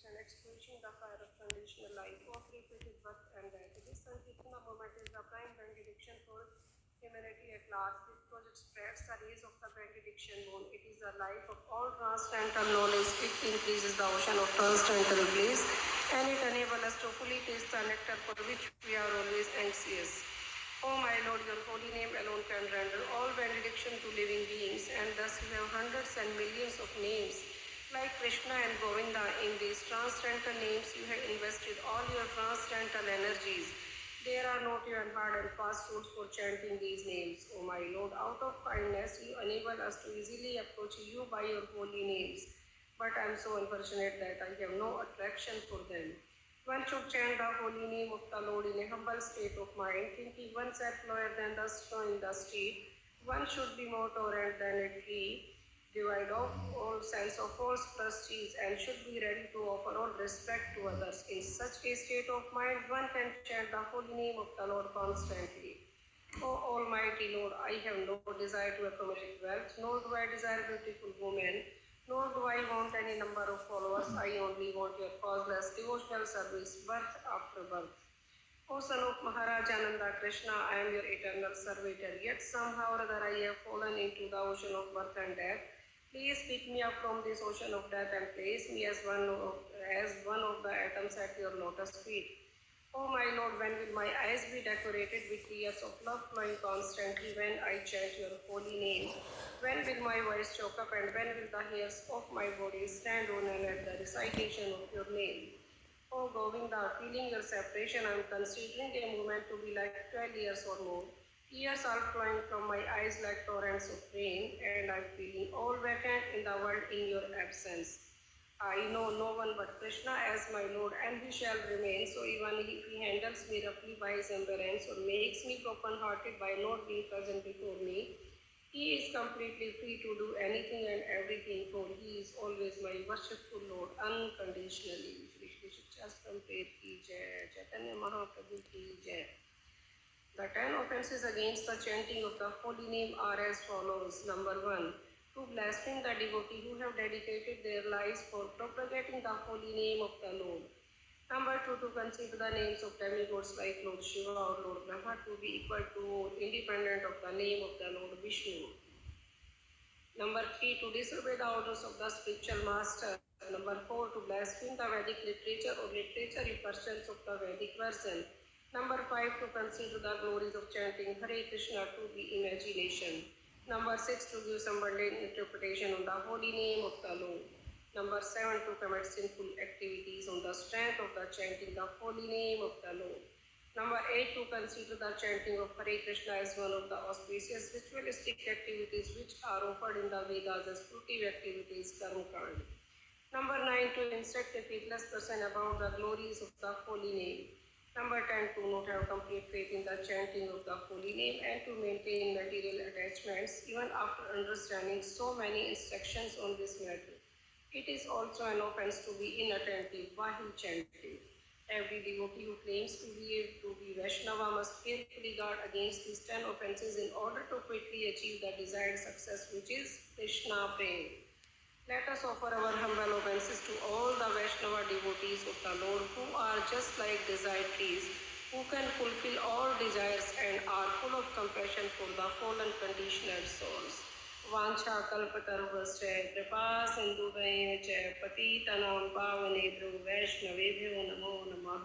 and extinguishing the fire of conditional life, of repeated birth and death. This Sankirtana movement is the prime benediction for humanity at large because it spreads the rays of the benediction moon. It is the life of all transcendental knowledge. It increases the ocean of transcendental bliss and it enables us to fully taste the nectar for which we are always anxious. O my Lord, your holy name alone can render all benediction to living beings, and thus you have hundreds and millions of names. Like Krishna and Govinda, in these transcendental names you have invested all your transcendental energies. There are not even hard and fast rules for chanting these names. O my Lord, out of kindness you enable us to easily approach you by your holy names. But I am so unfortunate that I have no attraction for them. One should chant the holy name of the Lord in a humble state of mind, thinking oneself lower than the snow in the street. One should be more tolerant than a tree, devoid of all sense of false prestige, and should be ready to offer all respect to others. In such a state of mind, one can chant the holy name of the Lord constantly. O Almighty Lord, I have no desire to accumulate wealth, nor do I desire beautiful women, nor do I want any number of followers. I only want your causeless devotional service, birth after birth. O son of Maharaja Nanda Krishna, I am your eternal servitor, yet somehow or other I have fallen into the ocean of birth and death. Please pick me up from this ocean of death and place me as one of the atoms at your lotus feet. Oh my Lord, when will my eyes be decorated with tears of love flowing constantly when I chant your holy name? When will my voice choke up and when will the hairs of my body stand on end at the recitation of your name? Oh Govinda, feeling your separation, I am considering a moment to be like 12 years or more. Tears are flowing from my eyes like torrents of rain, and I am feeling all vacant in the world in your absence. I know no one but Krishna as my Lord, and he shall remain. So even if he handles me roughly by his embarrassment or makes me broken-hearted by not being present before me, he is completely free to do anything and everything, for he is always my worshipful Lord, unconditionally. Shri Shri Shikshastram Prem ki jai, Chaitanya Mahaprabhu ki jai. The 10 offenses against the chanting of the holy name are as follows. Number 1, to blaspheme the devotee who have dedicated their lives for propagating the holy name of the Lord. Number 2, to consider the names of demigods like Lord Shiva or Lord Brahma to be equal to or independent of the name of the Lord Vishnu. Number 3, to disobey the orders of the spiritual master. Number 4, to blaspheme the Vedic literature or literature in pursuance of the Vedic version. Number 5, to consider the glories of chanting Hare Krishna to be imagination. Number 6, to give some mundane interpretation on the holy name of the Lord. Number 7, to commit sinful activities on the strength of the chanting the holy name of the Lord. Number 8, to consider the chanting of Hare Krishna as one of the auspicious ritualistic activities which are offered in the Vedas as fruitive activities, Karma Kand. Number 9, to instruct a faithless person about the glories of the holy name. Number 10, to not have complete faith in the chanting of the holy name and to maintain material attachments even after understanding so many instructions on this matter. It is also an offense to be inattentive while chanting. Every devotee who claims to be Vaishnava must carefully guard against these 10 offenses in order to quickly achieve the desired success, which is Krishna Prem. Let us offer our humble obeisances to all the Vaishnava devotees of the Lord who are just like desire trees, who can fulfill all desires and are full of compassion for the fallen conditioned souls. वांछा कल्पतरुश्च कृपा सिन्धुभ्यश्च पतितानां पावनेभ्यो वैष्णवेभ्यो नमो नमः.